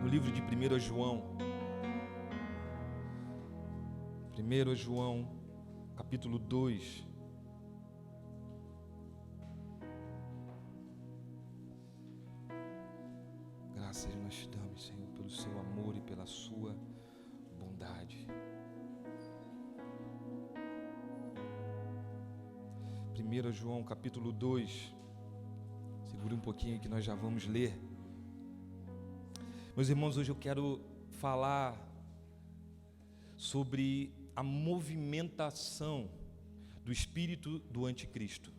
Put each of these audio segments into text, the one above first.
no livro de 1 João. 1 João, capítulo 2. Graças nós te damos, Senhor, pelo seu amor e pela sua bondade. 1 João, capítulo 2. Segure um pouquinho que nós já vamos ler. Meus irmãos, hoje eu quero falar sobre a movimentação do espírito do anticristo.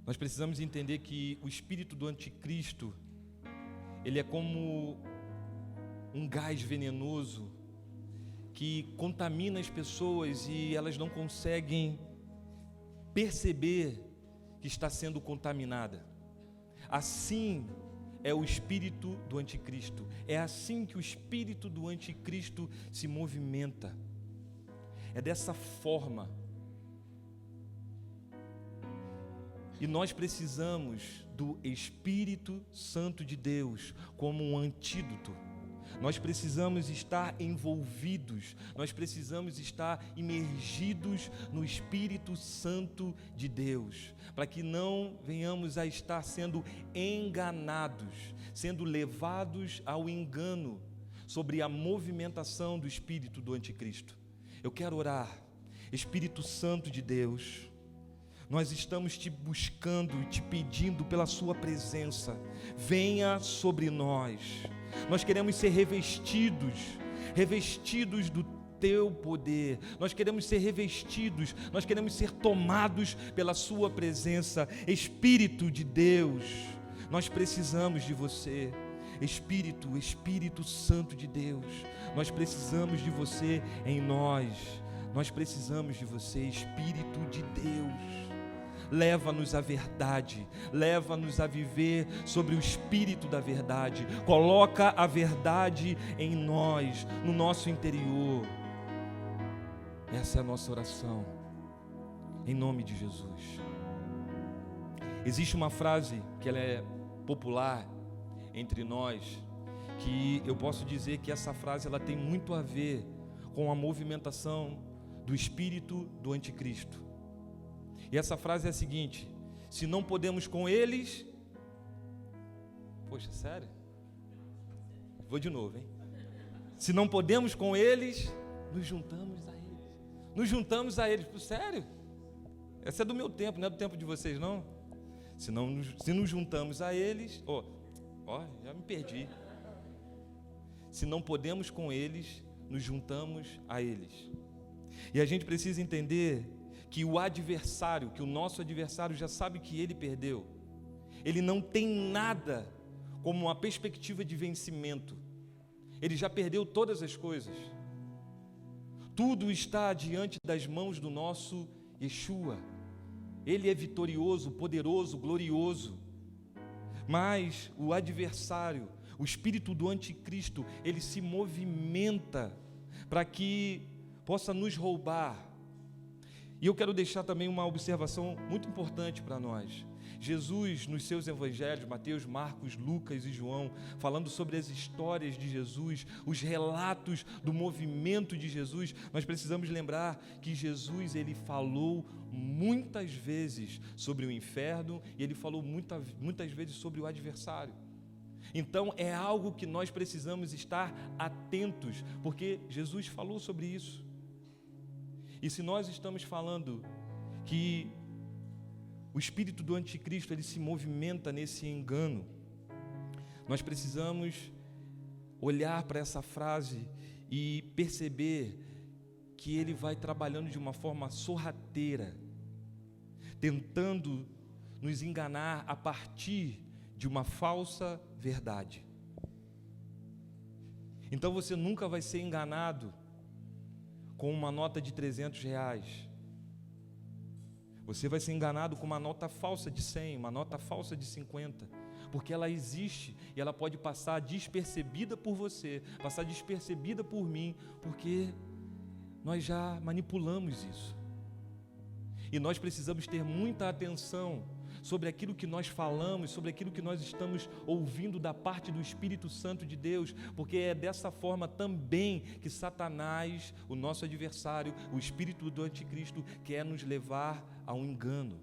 Nós precisamos entender que o espírito do anticristo, ele é como um gás venenoso que contamina as pessoas e elas não conseguem perceber que está sendo contaminada. Assim é o espírito do anticristo. É assim que o espírito do anticristo se movimenta. É dessa forma. E nós precisamos do Espírito Santo de Deus como um antídoto. Nós precisamos estar envolvidos, nós precisamos estar imergidos no Espírito Santo de Deus, para que não venhamos a estar sendo enganados, sendo levados ao engano sobre a movimentação do espírito do anticristo. Eu quero orar. Espírito Santo de Deus, nós estamos te buscando e te pedindo pela sua presença. Venha sobre nós. Nós queremos ser revestidos do teu poder. Nós queremos ser revestidos, nós queremos ser tomados pela sua presença. Espírito de Deus, nós precisamos de você. Espírito Santo de Deus, nós precisamos de você em nós. Nós precisamos de você, Espírito de Deus. Leva-nos à verdade, leva-nos a viver sobre o Espírito da verdade. Coloca a verdade em nós, no nosso interior. Essa é a nossa oração, em nome de Jesus. Existe uma frase que ela é popular entre nós, que eu posso dizer que essa frase ela tem muito a ver com a movimentação do espírito do anticristo. E essa frase é a seguinte: se não podemos com eles... Poxa, sério? Vou de novo, hein? Se não podemos com eles, nos juntamos a eles. Nos juntamos a eles. Sério? Essa é do meu tempo, não é do tempo de vocês, não? Se nos juntamos a eles... já me perdi. Se não podemos com eles, nos juntamos a eles. E a gente precisa entender que o adversário, que o nosso adversário já sabe que ele perdeu. Ele não tem nada como uma perspectiva de vencimento. Ele já perdeu todas as coisas. Tudo está diante das mãos do nosso Yeshua. Ele é vitorioso, poderoso, glorioso. Mas o adversário, o espírito do anticristo, ele se movimenta para que possa nos roubar. E eu quero deixar também uma observação muito importante para nós. Jesus, nos seus evangelhos, Mateus, Marcos, Lucas e João, falando sobre as histórias de Jesus, os relatos do movimento de Jesus, nós precisamos lembrar que Jesus, ele falou muitas vezes sobre o inferno e ele falou muitas vezes sobre o adversário. Então é algo que nós precisamos estar atentos, porque Jesus falou sobre isso. E se nós estamos falando que o espírito do anticristo ele se movimenta nesse engano, nós precisamos olhar para essa frase e perceber que ele vai trabalhando de uma forma sorrateira, tentando nos enganar a partir de uma falsa verdade. Então você nunca vai ser enganado com uma nota de R$300. Você vai ser enganado com uma nota falsa de 100, uma nota falsa de 50, porque ela existe e ela pode passar despercebida por você, passar despercebida por mim, porque nós já manipulamos isso. E nós precisamos ter muita atenção sobre aquilo que nós falamos, sobre aquilo que nós estamos ouvindo da parte do Espírito Santo de Deus, porque é dessa forma também que Satanás, o nosso adversário, o espírito do anticristo, quer nos levar a um engano.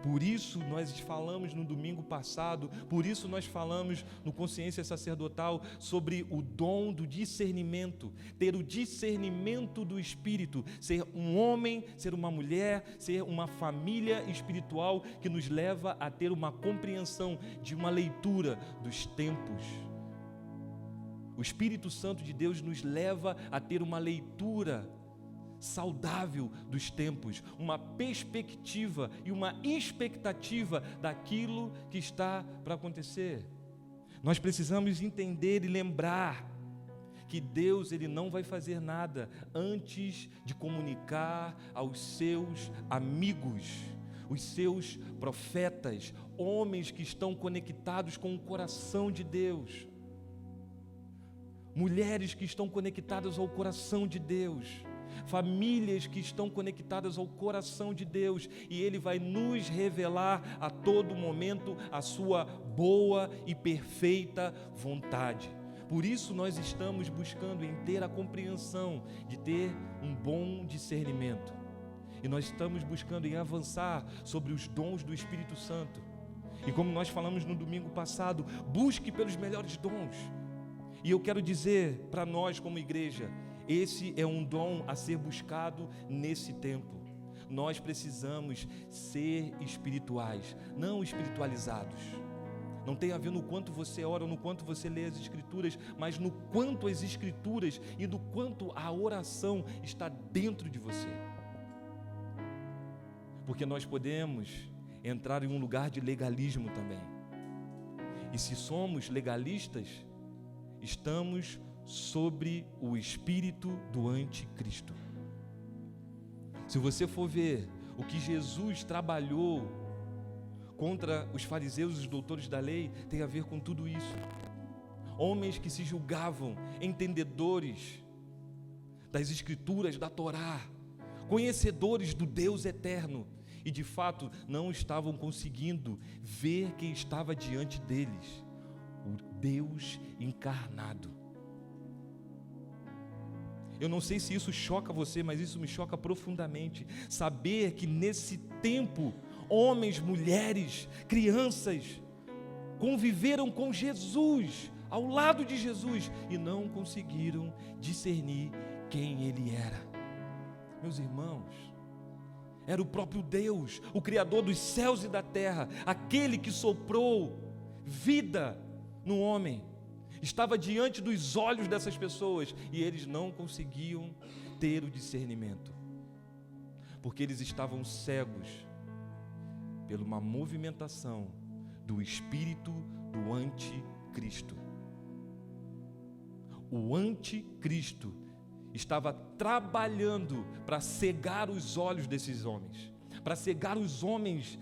Por isso nós falamos no domingo passado, por isso nós falamos no Consciência Sacerdotal sobre o dom do discernimento, ter o discernimento do Espírito, ser um homem, ser uma mulher, ser uma família espiritual que nos leva a ter uma compreensão de uma leitura dos tempos. O Espírito Santo de Deus nos leva a ter uma leitura saudável dos tempos, uma perspectiva e uma expectativa daquilo que está para acontecer. Nós precisamos entender e lembrar que Deus, Ele não vai fazer nada antes de comunicar aos seus amigos, os seus profetas, homens que estão conectados com o coração de Deus, mulheres que estão conectadas ao coração de Deus, famílias que estão conectadas ao coração de Deus, e Ele vai nos revelar a todo momento a sua boa e perfeita vontade. Por isso nós estamos buscando em ter a compreensão de ter um bom discernimento, e nós estamos buscando em avançar sobre os dons do Espírito Santo. E como nós falamos no domingo passado, busque pelos melhores dons. E eu quero dizer para nós como igreja, esse é um dom a ser buscado nesse tempo. Nós precisamos ser espirituais, não espiritualizados. Não tem a ver no quanto você ora, no quanto você lê as Escrituras, mas no quanto as Escrituras e no quanto a oração está dentro de você. Porque nós podemos entrar em um lugar de legalismo também. E se somos legalistas, estamos sobre o espírito do anticristo. Se você for ver o que Jesus trabalhou contra os fariseus e os doutores da lei, tem a ver com tudo isso. Homens que se julgavam entendedores das Escrituras, da Torá, conhecedores do Deus eterno, e de fato não estavam conseguindo ver quem estava diante deles, o Deus encarnado. Eu não sei se isso choca você, mas isso me choca profundamente. Saber que nesse tempo, homens, mulheres, crianças, conviveram com Jesus, ao lado de Jesus, e não conseguiram discernir quem Ele era. Meus irmãos, era o próprio Deus, o Criador dos céus e da terra, aquele que soprou vida no homem. Estava diante dos olhos dessas pessoas e eles não conseguiam ter o discernimento, porque eles estavam cegos por uma movimentação do espírito do anticristo. O anticristo estava trabalhando para cegar os olhos desses homens, para cegar os homens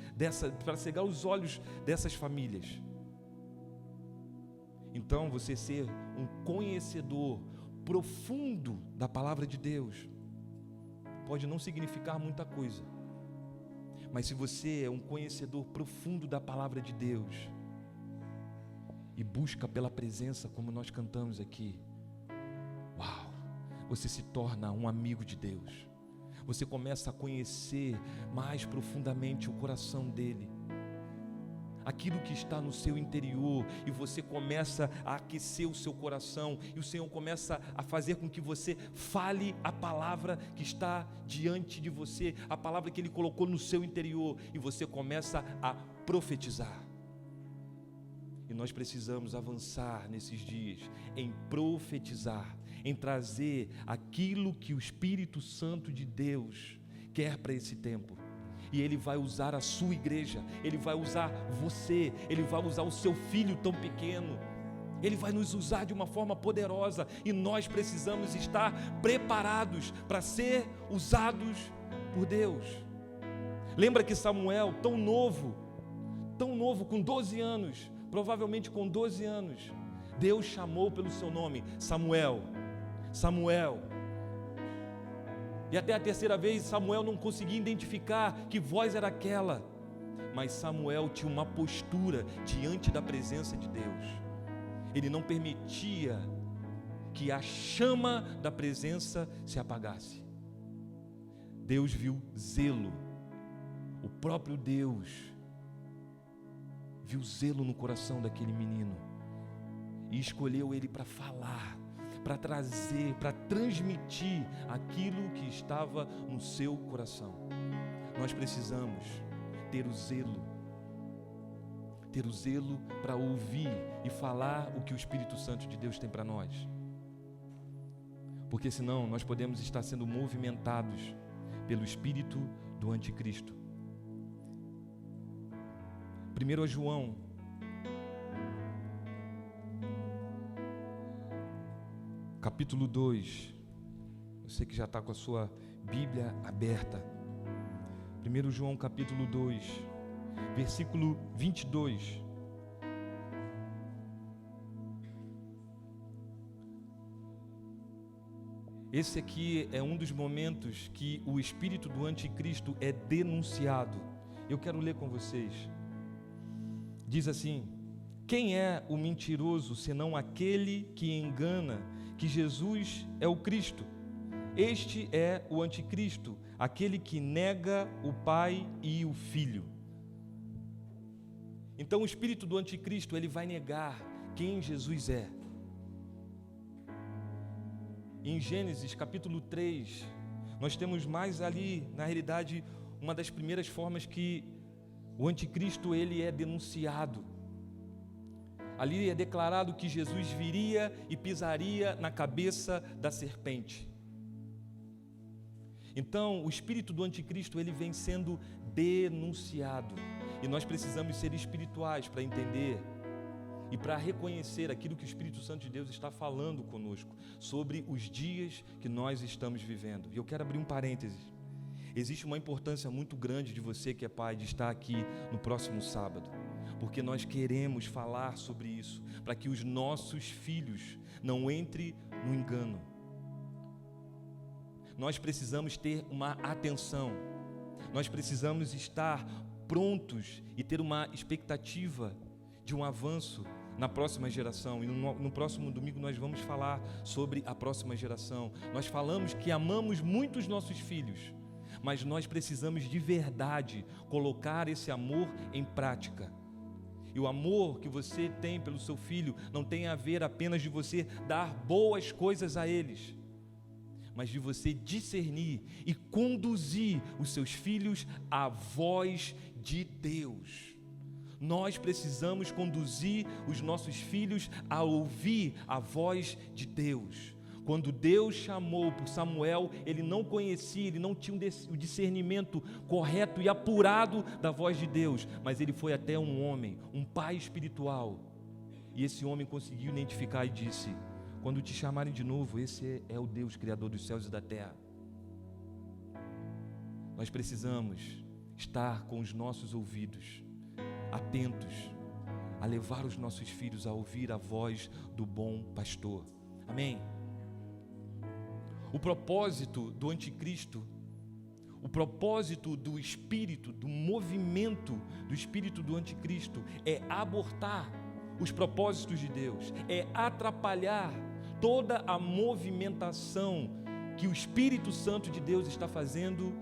para cegar os olhos dessas famílias. Então, você ser um conhecedor profundo da palavra de Deus pode não significar muita coisa, mas se você é um conhecedor profundo da palavra de Deus e busca pela presença, como nós cantamos aqui, uau, você se torna um amigo de Deus. Você começa a conhecer mais profundamente o coração dele, aquilo que está no seu interior, e você começa a aquecer o seu coração, e o Senhor começa a fazer com que você fale a palavra que está diante de você, a palavra que Ele colocou no seu interior, e você começa a profetizar. E nós precisamos avançar nesses dias em profetizar, em trazer aquilo que o Espírito Santo de Deus quer para esse tempo. E Ele vai usar a sua igreja, Ele vai usar você, Ele vai usar o seu filho tão pequeno, Ele vai nos usar de uma forma poderosa, e nós precisamos estar preparados para ser usados por Deus. Lembra que Samuel, tão novo, com 12 anos, provavelmente com 12 anos, Deus chamou pelo seu nome, Samuel, Samuel. E até a terceira vez Samuel não conseguia identificar que voz era aquela. Mas Samuel tinha uma postura diante da presença de Deus. Ele não permitia que a chama da presença se apagasse. Deus viu zelo. O próprio Deus viu zelo no coração daquele menino e escolheu ele para falar, para trazer, para transmitir aquilo que estava no seu coração. Nós precisamos ter o zelo para ouvir e falar o que o Espírito Santo de Deus tem para nós. Porque senão nós podemos estar sendo movimentados pelo espírito do anticristo. 1 João, capítulo 2, você que já está com a sua Bíblia aberta. 1 João capítulo 2, versículo 22. Esse aqui é um dos momentos que o espírito do anticristo é denunciado. Eu quero ler com vocês. Diz assim: quem é o mentiroso senão aquele que engana que Jesus é o Cristo? Este é o anticristo, aquele que nega o Pai e o Filho. Então o espírito do anticristo, ele vai negar quem Jesus é. Em Gênesis capítulo 3, nós temos mais ali, na realidade, uma das primeiras formas que o anticristo ele é denunciado. Ali é declarado que Jesus viria e pisaria na cabeça da serpente. Então, o espírito do anticristo ele vem sendo denunciado. E nós precisamos ser espirituais para entender e para reconhecer aquilo que o Espírito Santo de Deus está falando conosco sobre os dias que nós estamos vivendo. E eu quero abrir um parênteses. Existe uma importância muito grande de você que é pai de estar aqui no próximo sábado, porque nós queremos falar sobre isso, para que os nossos filhos não entrem no engano. Nós precisamos ter uma atenção, nós precisamos estar prontos e ter uma expectativa de um avanço na próxima geração. E no próximo domingo nós vamos falar sobre a próxima geração. Nós falamos que amamos muito os nossos filhos, mas nós precisamos de verdade colocar esse amor em prática. E o amor que você tem pelo seu filho não tem a ver apenas de você dar boas coisas a eles, mas de você discernir e conduzir os seus filhos à voz de Deus. Nós precisamos conduzir os nossos filhos a ouvir a voz de Deus. Quando Deus chamou por Samuel, ele não conhecia, ele não tinha o discernimento correto e apurado da voz de Deus, mas ele foi até um homem, um pai espiritual, e esse homem conseguiu identificar e disse: quando te chamarem de novo, esse é o Deus criador dos céus e da terra. Nós precisamos estar com os nossos ouvidos atentos a levar os nossos filhos a ouvir a voz do bom pastor. Amém? O propósito do anticristo, o propósito do espírito, do movimento do espírito do anticristo é abortar os propósitos de Deus, é atrapalhar toda a movimentação que o Espírito Santo de Deus está fazendo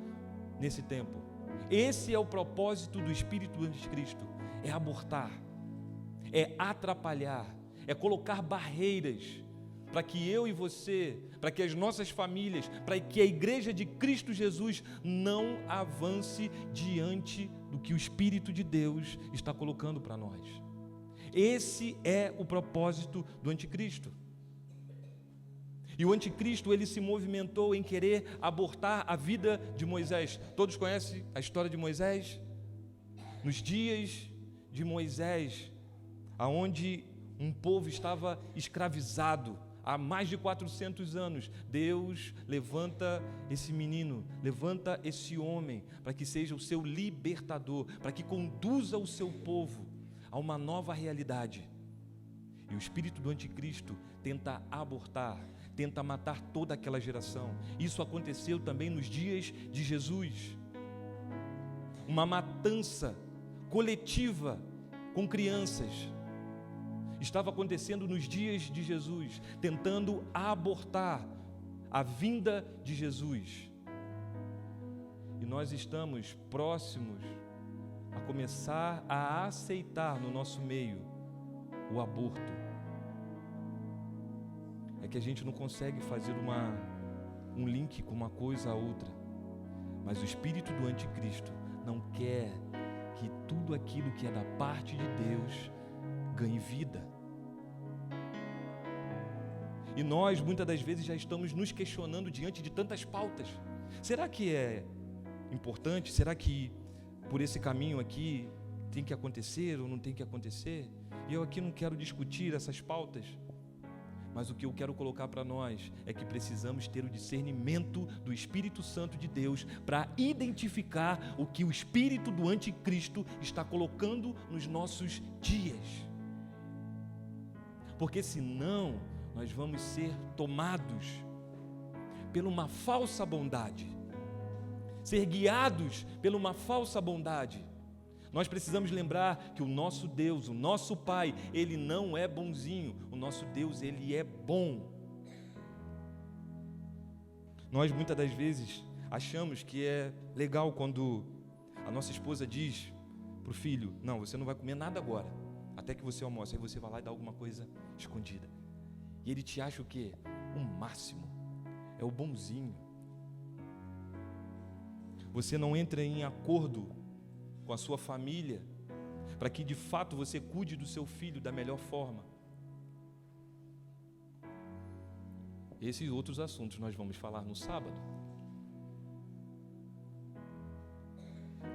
nesse tempo. Esse é o propósito do espírito do anticristo, é abortar, é atrapalhar, é colocar barreiras para que eu e você, para que as nossas famílias, para que a igreja de Cristo Jesus não avance diante do que o Espírito de Deus está colocando para nós. Esse é o propósito do anticristo. E o anticristo, ele se movimentou em querer abortar a vida de Moisés. Todos conhecem a história de Moisés? Nos dias de Moisés, aonde um povo estava escravizado há mais de 400 anos, Deus levanta esse menino, levanta esse homem, para que seja o seu libertador, para que conduza o seu povo a uma nova realidade. E o espírito do anticristo tenta abortar, tenta matar toda aquela geração. Isso aconteceu também nos dias de Jesus. Uma matança coletiva com crianças estava acontecendo nos dias de Jesus, tentando abortar a vinda de Jesus. E nós estamos próximos a começar a aceitar no nosso meio o aborto. É que a gente não consegue fazer um link com uma coisa a outra. Mas o espírito do anticristo não quer que tudo aquilo que é da parte de Deus ganhe vida. E nós, muitas das vezes, já estamos nos questionando diante de tantas pautas. Será que é importante? Será que por esse caminho aqui tem que acontecer ou não tem que acontecer? E eu aqui não quero discutir essas pautas, mas o que eu quero colocar para nós é que precisamos ter o discernimento do Espírito Santo de Deus para identificar o que o espírito do anticristo está colocando nos nossos dias. Porque senão nós vamos ser tomados por uma falsa bondade, ser guiados por uma falsa bondade. Nós precisamos lembrar que o nosso Deus, o nosso Pai, Ele não é bonzinho. O nosso Deus, Ele é bom. Nós muitas das vezes achamos que é legal quando a nossa esposa diz para o filho: não, você não vai comer nada agora, até que você almoce. Aí você vai lá e dá alguma coisa escondida. E ele te acha o quê? O máximo. É o bonzinho. Você não entra em acordo com a sua família para que de fato você cuide do seu filho da melhor forma. Esses e outros assuntos nós vamos falar no sábado.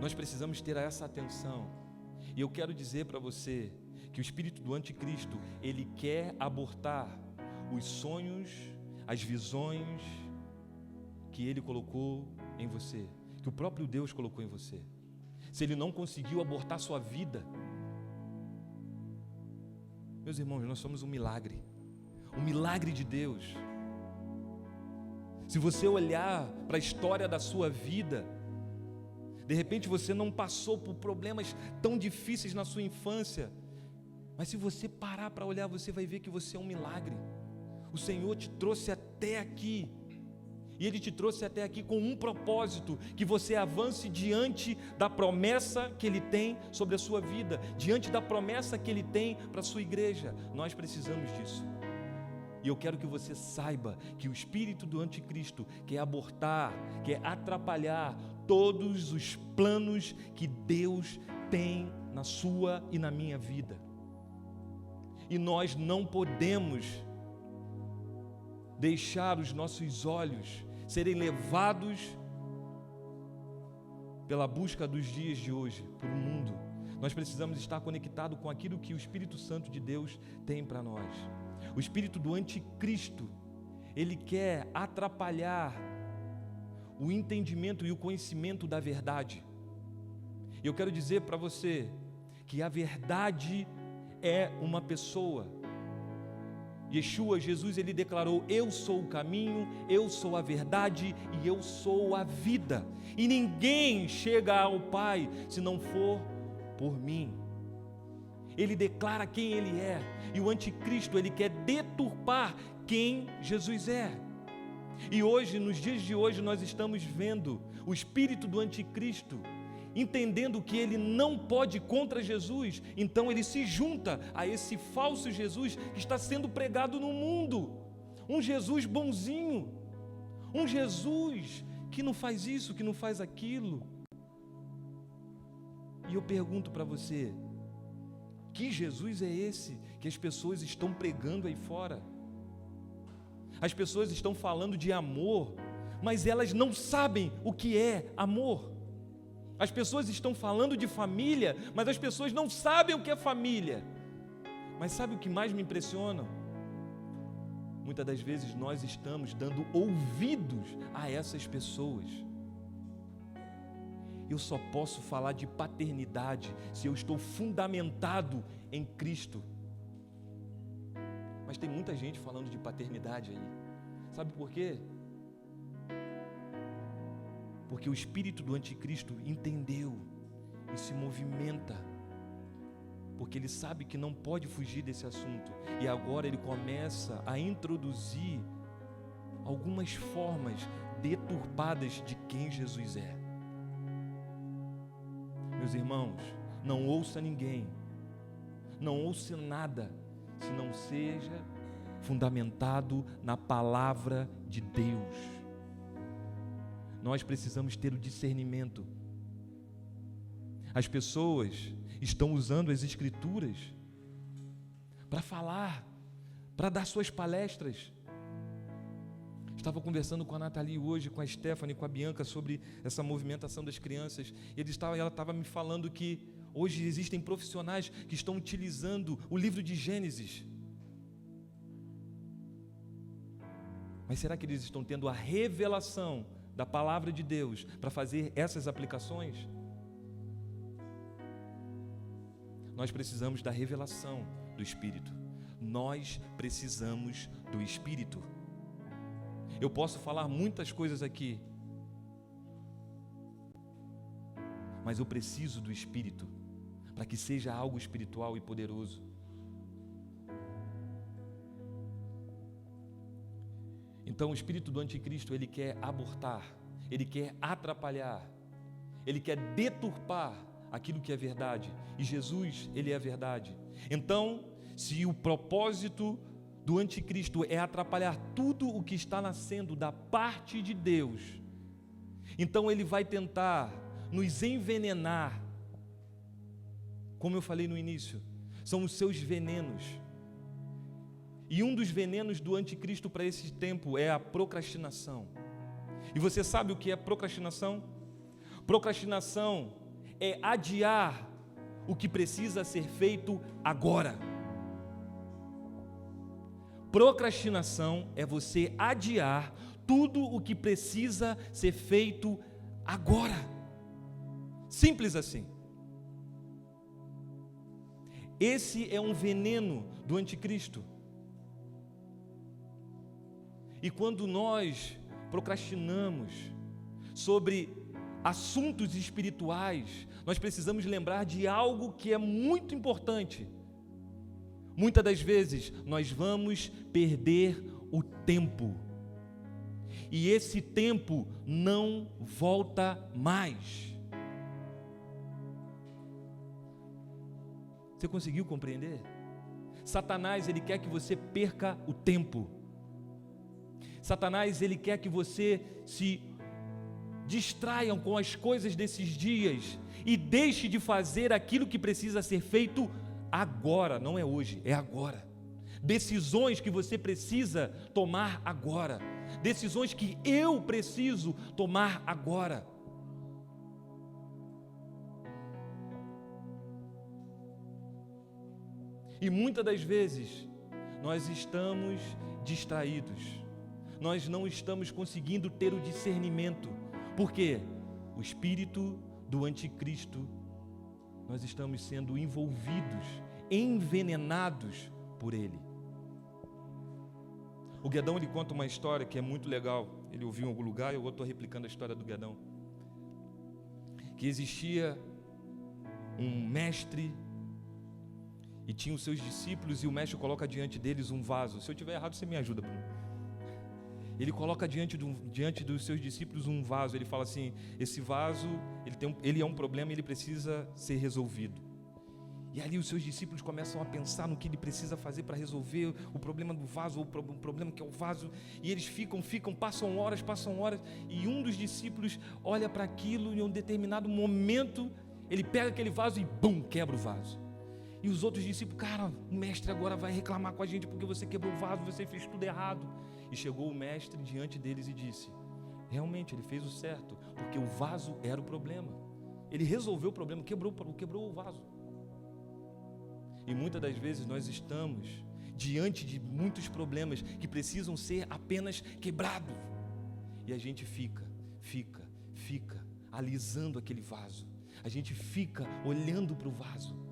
Nós precisamos ter essa atenção. E eu quero dizer para você que o espírito do anticristo, ele quer abortar os sonhos, as visões que ele colocou em você, que o próprio Deus colocou em você. Se ele não conseguiu abortar sua vida, meus irmãos, nós somos um milagre de Deus. Se você olhar para a história da sua vida, de repente você não passou por problemas tão difíceis na sua infância, mas se você parar para olhar, você vai ver que você é um milagre. O Senhor te trouxe até aqui, e Ele te trouxe até aqui com um propósito: que você avance diante da promessa que Ele tem sobre a sua vida, diante da promessa que Ele tem para a sua igreja. Nós precisamos disso. E eu quero que você saiba que o espírito do anticristo quer abortar, quer atrapalhar todos os planos que Deus tem na sua e na minha vida. E nós não podemos deixar os nossos olhos serem levados pela busca dos dias de hoje, por um mundo. Nós precisamos estar conectados com aquilo que o Espírito Santo de Deus tem para nós. O espírito do anticristo, ele quer atrapalhar o entendimento e o conhecimento da verdade. E eu quero dizer para você que a verdade é uma pessoa. Yeshua, Jesus, ele declarou: eu sou o caminho, eu sou a verdade e eu sou a vida. E ninguém chega ao Pai se não for por mim. Ele declara quem ele é. E o anticristo, ele quer deturpar quem Jesus é. E hoje, nos dias de hoje, nós estamos vendo o espírito do anticristo entendendo que ele não pode contra Jesus, então ele se junta a esse falso Jesus que está sendo pregado no mundo. Um Jesus bonzinho, um Jesus que não faz isso, que não faz aquilo. E eu pergunto para você: que Jesus é esse que as pessoas estão pregando aí fora? As pessoas estão falando de amor, mas elas não sabem o que é amor. As pessoas estão falando de família, mas as pessoas não sabem o que é família. Mas sabe o que mais me impressiona? Muitas das vezes nós estamos dando ouvidos a essas pessoas. Eu só posso falar de paternidade se eu estou fundamentado em Cristo. Mas tem muita gente falando de paternidade aí. Sabe por quê? Porque o espírito do anticristo entendeu e se movimenta, porque ele sabe que não pode fugir desse assunto. E agora ele começa a introduzir algumas formas deturpadas de quem Jesus é. Meus irmãos, não ouça ninguém, não ouça nada, se não seja fundamentado na palavra de Deus. Nós precisamos ter o discernimento. As pessoas estão usando as Escrituras para falar, para dar suas palestras. Estava conversando com a Nathalie hoje, com a Stephanie, com a Bianca sobre essa movimentação das crianças. E ela estava me falando que hoje existem profissionais que estão utilizando o livro de Gênesis. Mas será que eles estão tendo a revelação da palavra de Deus para fazer essas aplicações? Nós precisamos da revelação do Espírito. Nós precisamos do Espírito. Eu posso falar muitas coisas aqui, mas eu preciso do Espírito para que seja algo espiritual e poderoso. Então o espírito do anticristo, ele quer abortar, ele quer atrapalhar, ele quer deturpar aquilo que é verdade, e Jesus, ele é a verdade. Então, se o propósito do anticristo é atrapalhar tudo o que está nascendo da parte de Deus, então ele vai tentar nos envenenar. Como eu falei no início, são os seus venenos. E um dos venenos do anticristo para esse tempo é a procrastinação. E você sabe o que é procrastinação? Procrastinação é adiar o que precisa ser feito agora. Procrastinação é você adiar tudo o que precisa ser feito agora. Simples assim. Esse é um veneno do anticristo. E quando nós procrastinamos sobre assuntos espirituais, nós precisamos lembrar de algo que é muito importante. Muitas das vezes nós vamos perder o tempo. E esse tempo não volta mais. Você conseguiu compreender? Satanás, ele quer que você perca o tempo. Satanás, ele quer que você se distraia com as coisas desses dias e deixe de fazer aquilo que precisa ser feito agora, não é hoje, é agora. Decisões que você precisa tomar agora. Decisões que eu preciso tomar agora. E muitas das vezes nós estamos distraídos. Nós não estamos conseguindo ter o discernimento. Por quê? O espírito do anticristo, nós estamos sendo envolvidos, envenenados por ele. O Guedão, ele conta uma história que é muito legal. Ele ouviu em algum lugar e eu estou replicando a história do Guedão. Que existia um mestre e tinha os seus discípulos e o mestre coloca diante deles um vaso. Se eu estiver errado, você me ajuda, Bruno. Ele coloca diante dos seus discípulos um vaso. Ele fala assim, esse vaso, ele é um problema e ele precisa ser resolvido. E ali os seus discípulos começam a pensar no que ele precisa fazer para resolver o problema do vaso, ou o problema que é o vaso. E eles passam horas, e um dos discípulos olha para aquilo e em um determinado momento, ele pega aquele vaso e bum, quebra o vaso. E os outros discípulos, cara, o mestre agora vai reclamar com a gente porque você quebrou o vaso, você fez tudo errado. E chegou o mestre diante deles e disse, realmente ele fez o certo, porque o vaso era o problema. Ele resolveu o problema, quebrou o vaso. E muitas das vezes nós estamos diante de muitos problemas que precisam ser apenas quebrados. E a gente fica alisando aquele vaso. A gente fica olhando para o vaso.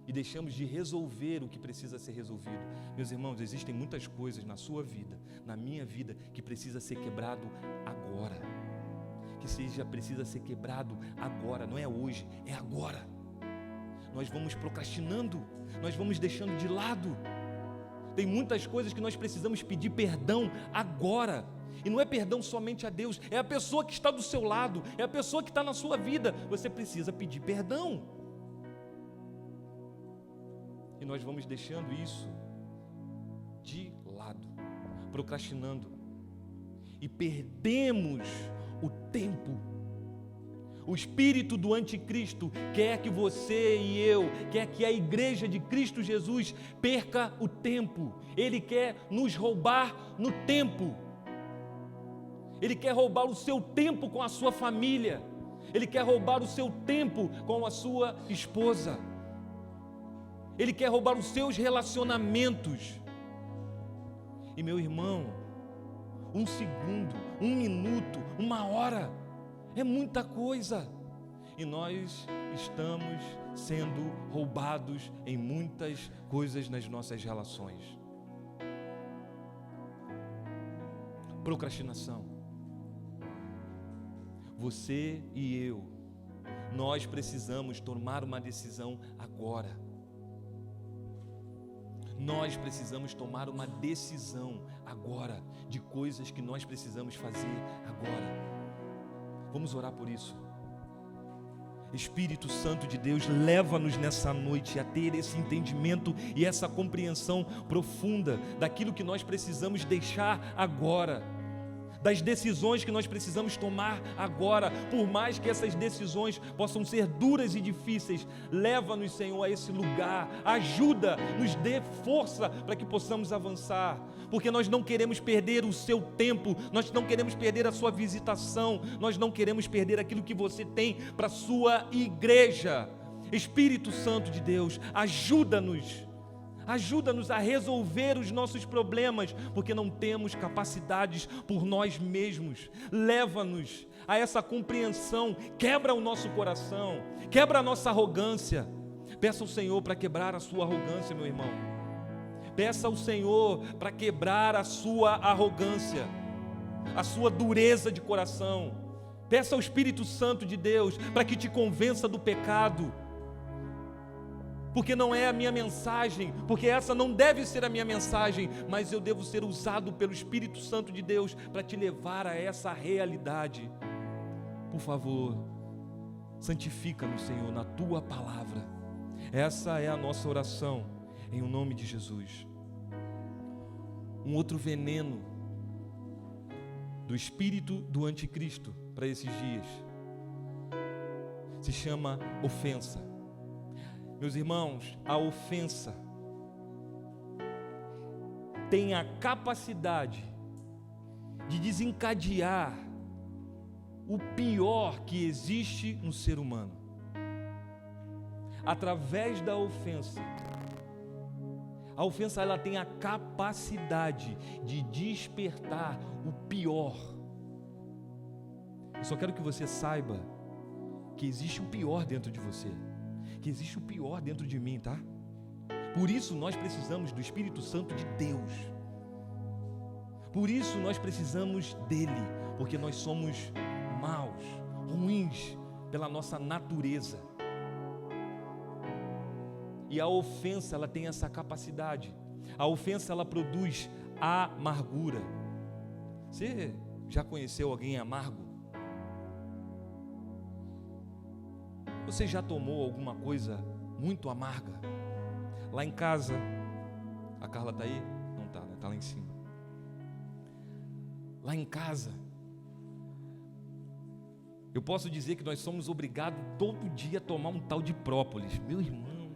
E deixamos de resolver o que precisa ser resolvido. Meus irmãos, existem muitas coisas na sua vida, na minha vida, que precisa ser quebrado agora. que precisa ser quebrado agora, não é hoje, é agora. Nós vamos procrastinando, nós vamos deixando de lado. Tem muitas coisas que nós precisamos pedir perdão agora. E não é perdão somente a Deus, é a pessoa que está do seu lado, é a pessoa que está na sua vida. Você precisa pedir perdão. E nós vamos deixando isso de lado, procrastinando. E perdemos o tempo. O espírito do anticristo quer que você e eu, quer que a igreja de Cristo Jesus perca o tempo. Ele quer nos roubar no tempo. Ele quer roubar o seu tempo com a sua família. Ele quer roubar o seu tempo com a sua esposa. Ele quer roubar os seus relacionamentos. E meu irmão, 1 segundo, 1 minuto, 1 hora, é muita coisa. E nós estamos sendo roubados em muitas coisas nas nossas relações. Procrastinação. Você e eu, nós precisamos tomar uma decisão agora. Nós precisamos tomar uma decisão agora de coisas que nós precisamos fazer agora. Vamos orar por isso. Espírito Santo de Deus, leva-nos nessa noite a ter esse entendimento e essa compreensão profunda daquilo que nós precisamos deixar agora, das decisões que nós precisamos tomar agora, por mais que essas decisões possam ser duras e difíceis. Leva-nos, Senhor, a esse lugar, ajuda, nos dê força para que possamos avançar, porque nós não queremos perder o seu tempo, nós não queremos perder a sua visitação, nós não queremos perder aquilo que você tem para a sua igreja. Espírito Santo de Deus, ajuda-nos a resolver os nossos problemas, porque não temos capacidades por nós mesmos. Leva-nos a essa compreensão, quebra o nosso coração, quebra a nossa arrogância. Peça ao Senhor para quebrar a sua arrogância, meu irmão. Peça ao Senhor para quebrar a sua arrogância, a sua dureza de coração. Peça ao Espírito Santo de Deus para que te convença do pecado, porque não é a minha mensagem, porque essa não deve ser a minha mensagem, mas eu devo ser usado pelo Espírito Santo de Deus para te levar a essa realidade. Por favor, santifica-nos, Senhor, na Tua palavra. Essa é a nossa oração, em o nome de Jesus. Um outro veneno do espírito do anticristo para esses dias se chama ofensa. Meus irmãos, a ofensa tem a capacidade de desencadear o pior que existe no ser humano. Através da ofensa, a ofensa ela tem a capacidade de despertar o pior. Eu só quero que você saiba que existe o pior dentro de você, que existe o pior dentro de mim, tá? Por isso nós precisamos do Espírito Santo de Deus. Por isso nós precisamos dele, porque nós somos maus, ruins pela nossa natureza. E a ofensa, ela tem essa capacidade. A ofensa, ela produz amargura. Você já conheceu alguém amargo? Você já tomou alguma coisa muito amarga? Lá em casa, a Carla está aí? Não está, né? Está lá em cima. Lá em casa, eu posso dizer que nós somos obrigados todo dia a tomar um tal de própolis. Meu irmão,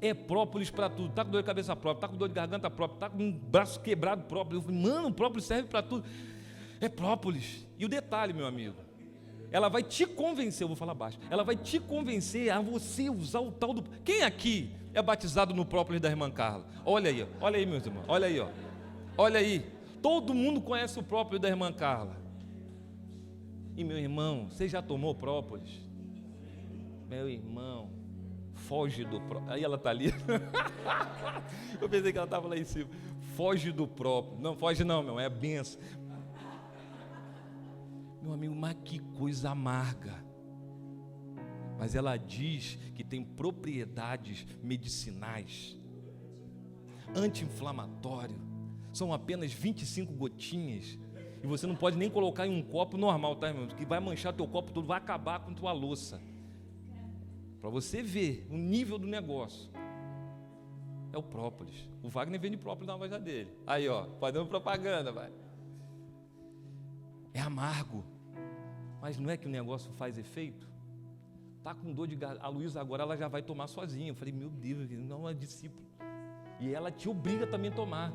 é própolis para tudo. Está com dor de cabeça própria, está com dor de garganta própria, está com um braço quebrado próprio. Eu falei, mano, própolis serve para tudo. É própolis. E o detalhe, meu amigo, ela vai te convencer, eu vou falar baixo, ela vai te convencer a você usar o tal do... Quem aqui é batizado no própolis da irmã Carla? Olha aí, meus irmãos, olha aí, ó. Olha aí, todo mundo conhece o própolis da irmã Carla. E meu irmão, você já tomou própolis? Meu irmão, foge do própolis. Aí ela está ali. Eu pensei que ela estava lá em cima. Foge do própolis. Não, foge não, meu, é a benção. Meu amigo, mas que coisa amarga. Mas ela diz que tem propriedades medicinais, anti-inflamatório. São apenas 25 gotinhas. E você não pode nem colocar em um copo normal, tá, irmão? Que vai manchar teu copo todo, vai acabar com tua louça. Para você ver o nível do negócio. É o própolis. O Wagner vende própolis na loja dele. Aí, ó, fazendo propaganda, vai. É amargo. Mas não é que o negócio faz efeito? Tá com dor de garganta. A Luísa agora ela já vai tomar sozinha. Eu falei, meu Deus, não é discípulo. E ela te obriga também a tomar.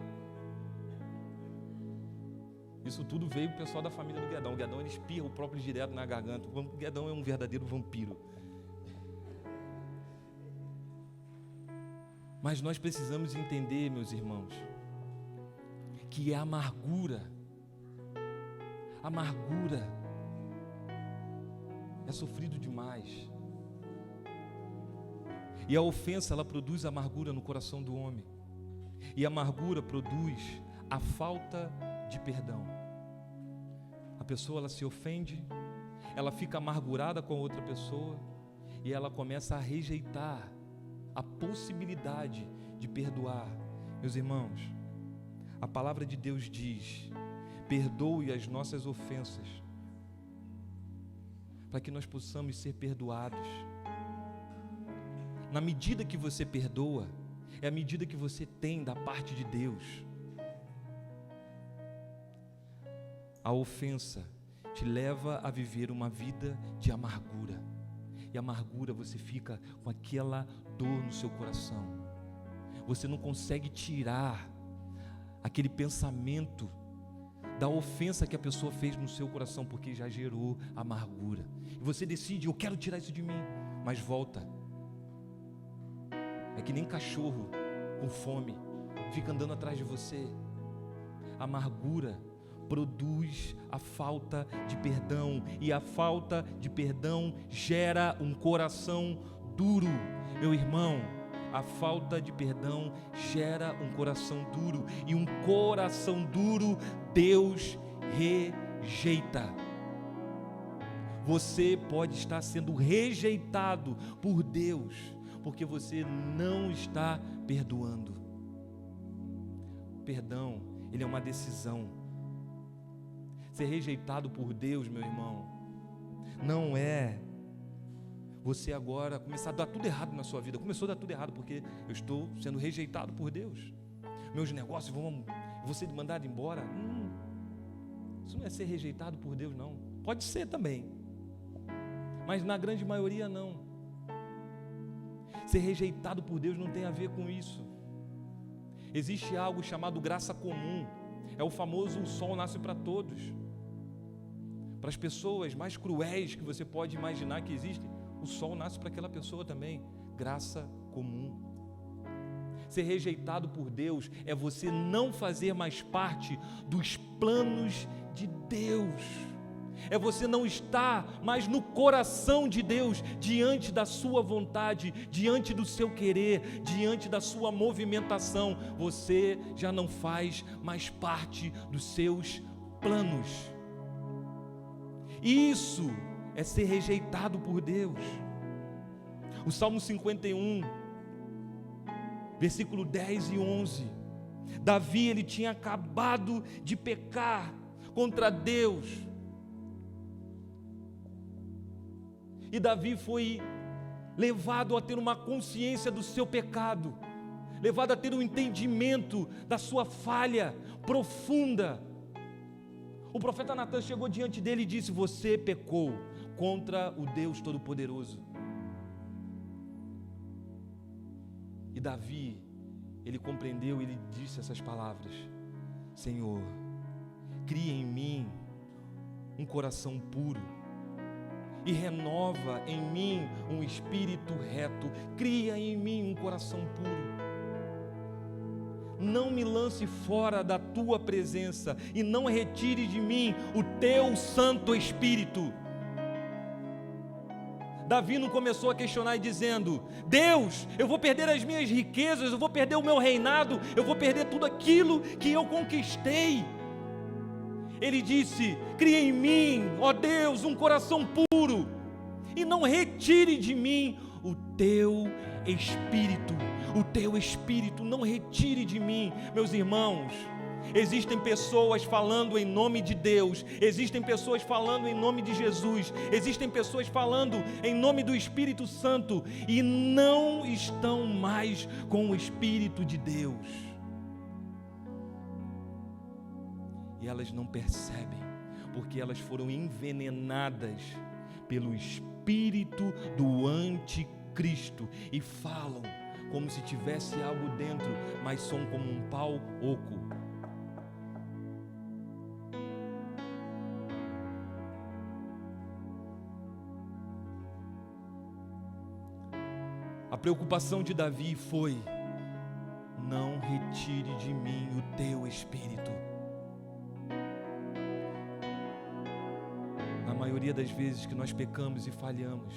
Isso tudo veio do pessoal da família do Guedão. O Guedão, ele espirra o própolis direto na garganta. O Guedão é um verdadeiro vampiro. Mas nós precisamos entender, meus irmãos, que a amargura é sofrido demais. E a ofensa, ela produz amargura no coração do homem. E a amargura produz a falta de perdão. A pessoa, ela se ofende, ela fica amargurada com a outra pessoa e ela começa a rejeitar a possibilidade de perdoar. Meus irmãos, a palavra de Deus diz: perdoe as nossas ofensas, para que nós possamos ser perdoados. Na medida que você perdoa, é a medida que você tem da parte de Deus. A ofensa te leva a viver uma vida de amargura. E amargura, você fica com aquela dor no seu coração. Você não consegue tirar aquele pensamento da ofensa que a pessoa fez no seu coração, porque já gerou amargura. E você decide, eu quero tirar isso de mim, mas volta. É que nem cachorro com fome, fica andando atrás de você. A amargura produz a falta de perdão, e a falta de perdão gera um coração duro. Meu irmão, a falta de perdão gera um coração duro, e um coração duro Deus rejeita. Você pode estar sendo rejeitado por Deus, porque você não está perdoando. Perdão, ele é uma decisão. Ser rejeitado por Deus, meu irmão, não é você agora começar a dar tudo errado na sua vida. Começou a dar tudo errado porque eu estou sendo rejeitado por Deus. Meus negócios vou ser mandado embora. Isso não é ser rejeitado por Deus, não. Pode ser também, mas na grande maioria não. Ser rejeitado por Deus não tem a ver com isso. Existe algo chamado graça comum. É o famoso: o sol nasce para todos. Para as pessoas mais cruéis que você pode imaginar que existem, o sol nasce para aquela pessoa também. Graça comum. Ser rejeitado por Deus é você não fazer mais parte dos planos de Deus. É você não estar mais no coração de Deus, diante da sua vontade, diante do seu querer, diante da sua movimentação. Você já não faz mais parte dos seus planos. Isso é ser rejeitado por Deus. O Salmo 51, versículo 10 e 11. Davi, ele tinha acabado de pecar contra Deus. E Davi foi levado a ter uma consciência do seu pecado, levado a ter um entendimento da sua falha profunda. O profeta Natan chegou diante dele e disse: você pecou contra o Deus Todo-Poderoso. E Davi, ele compreendeu, ele disse essas palavras: Senhor, cria em mim um coração puro e renova em mim um espírito reto. Cria em mim um coração puro. Não me lance fora da tua presença e não retire de mim o teu Santo Espírito. Davi não começou a questionar e dizendo: Deus, eu vou perder as minhas riquezas, eu vou perder o meu reinado, eu vou perder tudo aquilo que eu conquistei. Ele disse: cria em mim, ó Deus, um coração puro, e não retire de mim o teu Espírito. O teu Espírito não retire de mim. Meus irmãos, existem pessoas falando em nome de Deus, existem pessoas falando em nome de Jesus, existem pessoas falando em nome do Espírito Santo e não estão mais com o Espírito de Deus. E elas não percebem, porque elas foram envenenadas pelo espírito do anticristo e falam como se tivesse algo dentro, mas são como um pau oco. A preocupação de Davi foi: não retire de mim o teu espírito. Na maioria das vezes que nós pecamos e falhamos,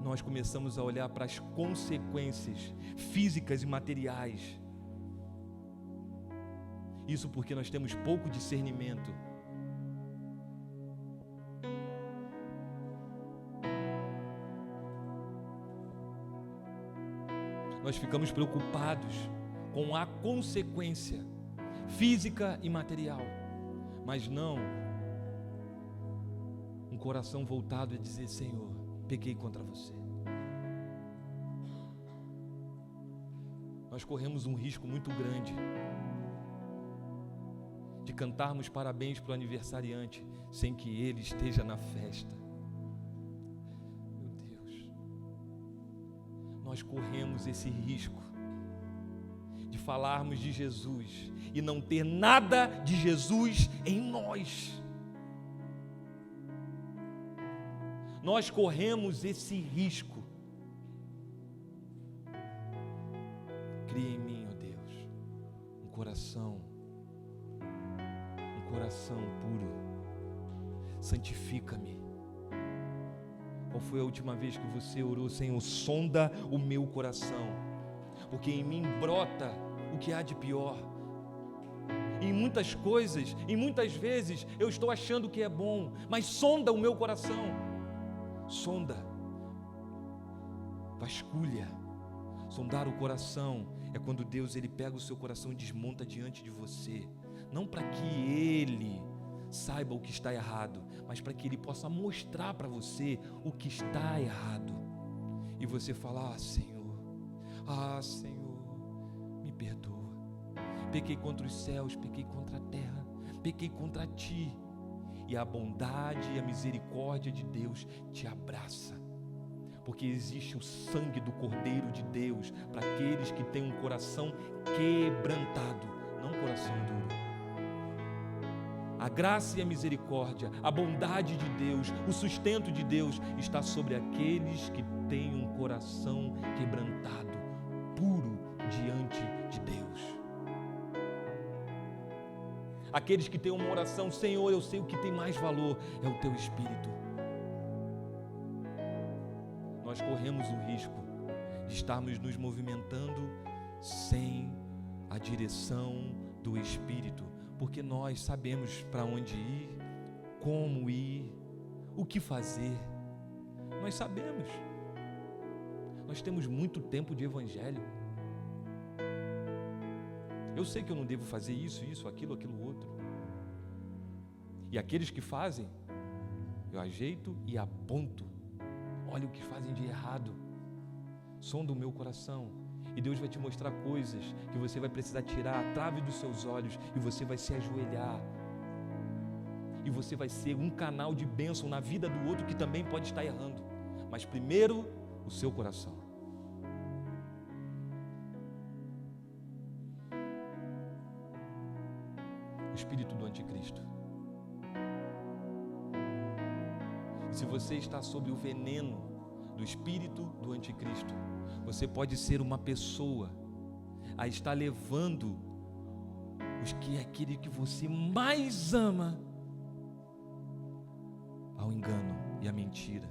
nós começamos a olhar para as consequências físicas e materiais. Isso porque nós temos pouco discernimento. Nós ficamos preocupados com a consequência física e material, mas não um coração voltado a dizer: Senhor, pequei contra você. Nós corremos um risco muito grande de cantarmos parabéns para o aniversariante sem que ele esteja na festa. Meu Deus, nós corremos esse risco de falarmos de Jesus e não ter nada de Jesus em nós. Nós corremos esse risco. Cria em mim, ó Deus, um coração puro. Santifica-me. Qual foi a última vez que você orou: Senhor, sonda o meu coração, porque em mim brota o que há de pior. Em muitas coisas, e muitas vezes eu estou achando que é bom, mas sonda o meu coração. Sonda, vasculha. Sondar o coração é quando Deus ele pega o seu coração e desmonta diante de você, não para que ele saiba o que está errado, mas para que ele possa mostrar para você o que está errado, e você fala: Senhor, me perdoa, pequei contra os céus, pequei contra a terra, pequei contra ti. E a bondade e a misericórdia de Deus te abraça, porque existe o sangue do Cordeiro de Deus para aqueles que têm um coração quebrantado, não um coração duro. A graça e a misericórdia, a bondade de Deus, o sustento de Deus está sobre aqueles que têm um coração quebrantado, puro diante de Deus. Aqueles que têm uma oração: Senhor, eu sei o que tem mais valor, é o teu Espírito. Nós corremos o risco de estarmos nos movimentando sem a direção do Espírito, porque nós sabemos para onde ir, como ir, o que fazer. Nós sabemos. Nós temos muito tempo de evangelho. Eu sei que eu não devo fazer isso, aquilo outro. E aqueles que fazem, eu ajeito e aponto. Olha o que fazem de errado. Sonda o meu coração. E Deus vai te mostrar coisas que você vai precisar tirar a trave dos seus olhos, e você vai se ajoelhar. E você vai ser um canal de bênção na vida do outro que também pode estar errando. Mas primeiro, o seu coração. O espírito do anticristo. E se você está sob o veneno do espírito do anticristo, você pode ser uma pessoa a estar levando aquele que você mais ama ao engano e à mentira.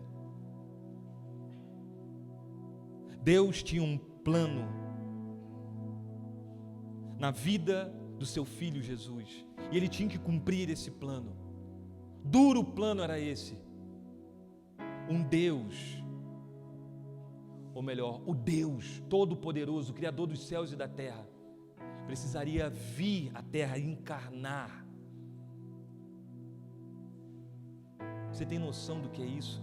Deus tinha um plano na vida do seu filho Jesus. E ele tinha que cumprir esse plano. Duro plano era esse. Um Deus, ou melhor, o Deus Todo-Poderoso, Criador dos céus e da terra, precisaria vir à terra e encarnar. Você tem noção do que é isso?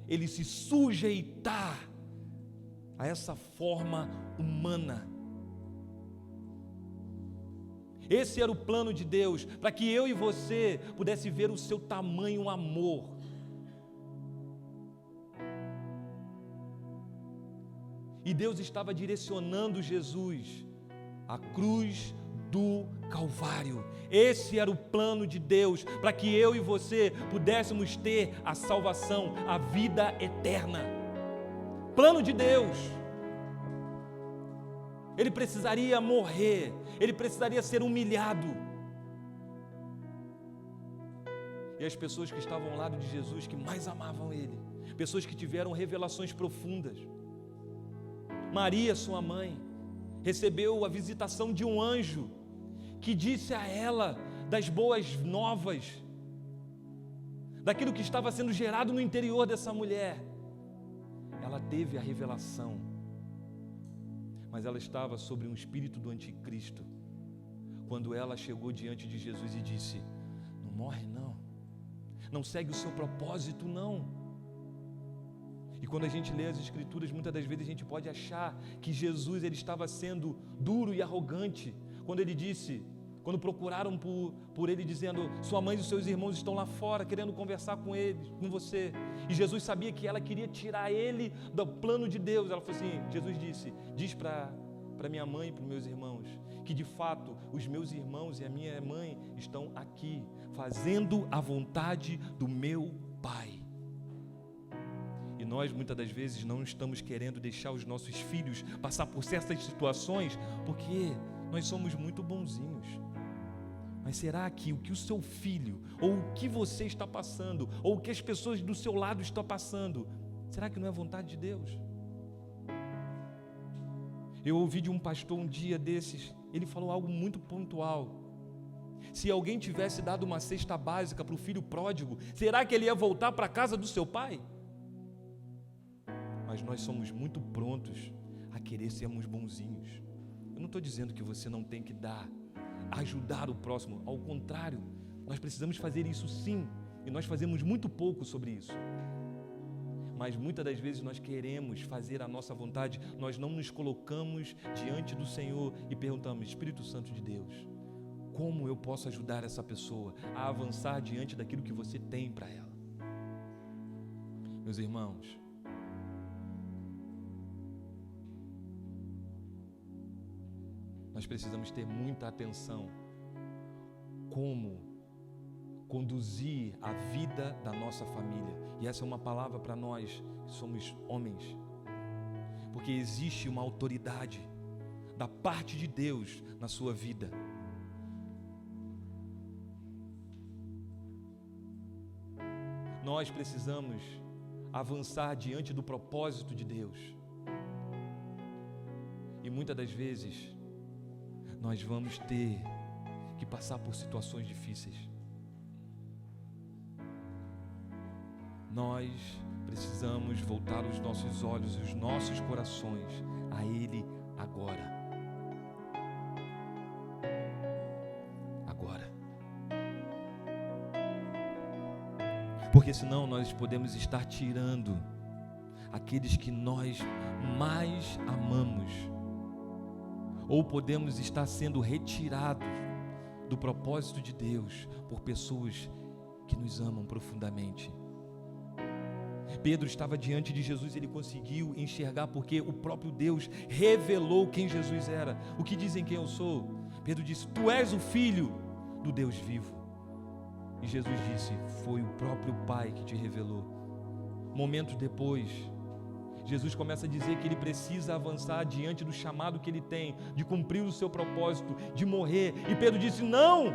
Ele se sujeitar a essa forma humana. Esse era o plano de Deus, para que eu e você pudesse ver o seu tamanho amor. E Deus estava direcionando Jesus à cruz do Calvário. Esse era o plano de Deus, para que eu e você pudéssemos ter a salvação, a vida eterna. Plano de Deus. Ele precisaria morrer, ele precisaria ser humilhado. E as pessoas que estavam ao lado de Jesus, que mais amavam ele, pessoas que tiveram revelações profundas. Maria, sua mãe, recebeu a visitação de um anjo que disse a ela das boas novas, daquilo que estava sendo gerado no interior dessa mulher. Ela teve a revelação, mas ela estava sobre um espírito do anticristo, quando ela chegou diante de Jesus e disse: não morre não, não segue o seu propósito não. E quando a gente lê as escrituras, muitas das vezes a gente pode achar que Jesus ele estava sendo duro e arrogante, quando ele disse, quando procuraram por ele dizendo: sua mãe e os seus irmãos estão lá fora querendo conversar com ele, com você. E Jesus sabia que ela queria tirar ele do plano de Deus. Ela falou assim, Jesus disse: diz para minha mãe e para os meus irmãos que de fato os meus irmãos e a minha mãe estão aqui fazendo a vontade do meu Pai. E nós muitas das vezes não estamos querendo deixar os nossos filhos passar por certas situações porque nós somos muito bonzinhos. Mas será que o que o seu filho, ou o que você está passando, ou o que as pessoas do seu lado estão passando, será que não é vontade de Deus? Eu ouvi de um pastor um dia desses, ele falou algo muito pontual. Se alguém tivesse dado uma cesta básica para o filho pródigo, será que ele ia voltar para a casa do seu pai? Mas nós somos muito prontos a querer sermos bonzinhos. Eu não estou dizendo que você não tem que dar, ajudar o próximo, ao contrário, nós precisamos fazer isso sim, e nós fazemos muito pouco sobre isso. Mas muitas das vezes nós queremos fazer a nossa vontade, nós não nos colocamos diante do Senhor e perguntamos: Espírito Santo de Deus, como eu posso ajudar essa pessoa a avançar diante daquilo que você tem para ela? Meus irmãos, nós precisamos ter muita atenção como conduzir a vida da nossa família. E essa é uma palavra para nós que somos homens, porque existe uma autoridade da parte de Deus na sua vida. Nós precisamos avançar diante do propósito de Deus. E muitas das vezes nós vamos ter que passar por situações difíceis. Nós precisamos voltar os nossos olhos e os nossos corações a Ele agora. Agora. Porque senão nós podemos estar tirando aqueles que nós mais amamos, ou podemos estar sendo retirados do propósito de Deus por pessoas que nos amam profundamente. Pedro estava diante de Jesus e ele conseguiu enxergar porque o próprio Deus revelou quem Jesus era. O que dizem quem eu sou? Pedro disse: tu és o Filho do Deus vivo. E Jesus disse: foi o próprio Pai que te revelou. Momentos depois, Jesus começa a dizer que ele precisa avançar diante do chamado que ele tem, de cumprir o seu propósito, de morrer. E Pedro disse: não!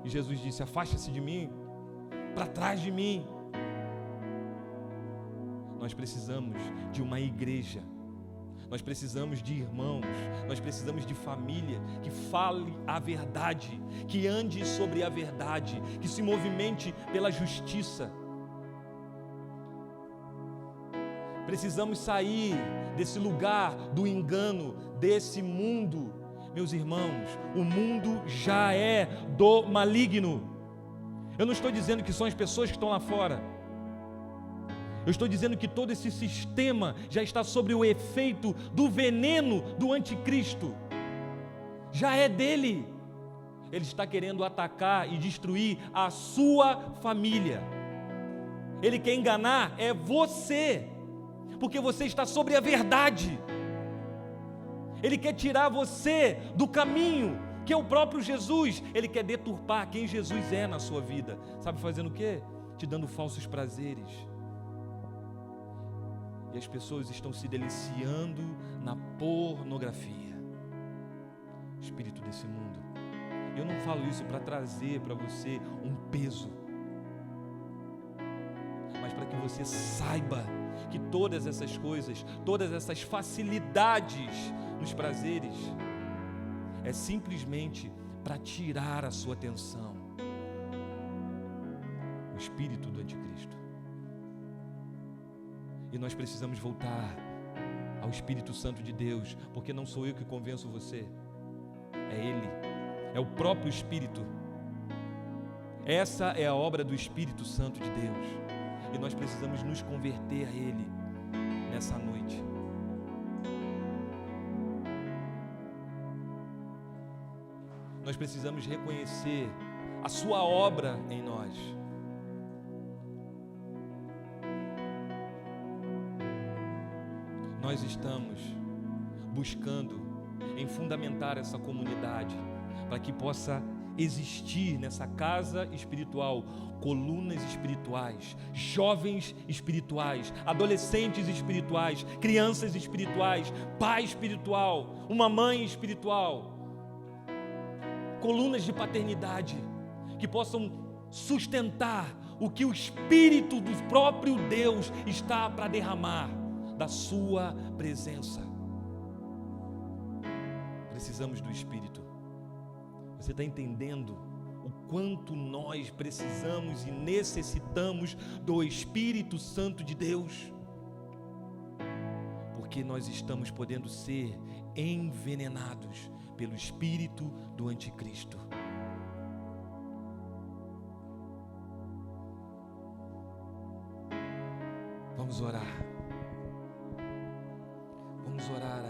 E Jesus disse: afaste-se de mim, para trás de mim. Nós precisamos de uma igreja, Nós precisamos de irmãos, nós precisamos de família que fale a verdade, que ande sobre a verdade, que se movimente pela justiça. Precisamos sair desse lugar do engano, desse mundo. Meus irmãos, o mundo já é do maligno. Eu não estou dizendo que são as pessoas que estão lá fora. Eu estou dizendo que todo esse sistema já está sobre o efeito do veneno do anticristo. Já é dele. Ele está querendo atacar e destruir a sua família. Ele quer enganar é você, porque você está sobre a verdade. Ele quer tirar você do caminho, que é o próprio Jesus. Ele quer deturpar quem Jesus é na sua vida. Sabe fazendo o quê? Te dando falsos prazeres. E as pessoas estão se deliciando na pornografia. Espírito desse mundo. Eu não falo isso para trazer para você um peso, mas para que você saiba que todas essas coisas, todas essas facilidades nos prazeres, é simplesmente para tirar a sua atenção. O espírito do anticristo. E nós precisamos voltar ao Espírito Santo de Deus, porque não sou eu que convenço você, é Ele, é o próprio Espírito. Essa é a obra do Espírito Santo de Deus, e nós precisamos nos converter a Ele nessa noite. Nós precisamos reconhecer a sua obra em nós. Nós estamos buscando em fundamentar essa comunidade para que possa existir nessa casa espiritual colunas espirituais, jovens espirituais, adolescentes espirituais, crianças espirituais, pai espiritual, uma mãe espiritual, colunas de paternidade que possam sustentar o que o Espírito do próprio Deus está para derramar da sua presença. Precisamos do Espírito. Você está entendendo o quanto nós precisamos e necessitamos do Espírito Santo de Deus? Porque nós estamos podendo ser envenenados pelo espírito do anticristo. Vamos orar. Vamos orar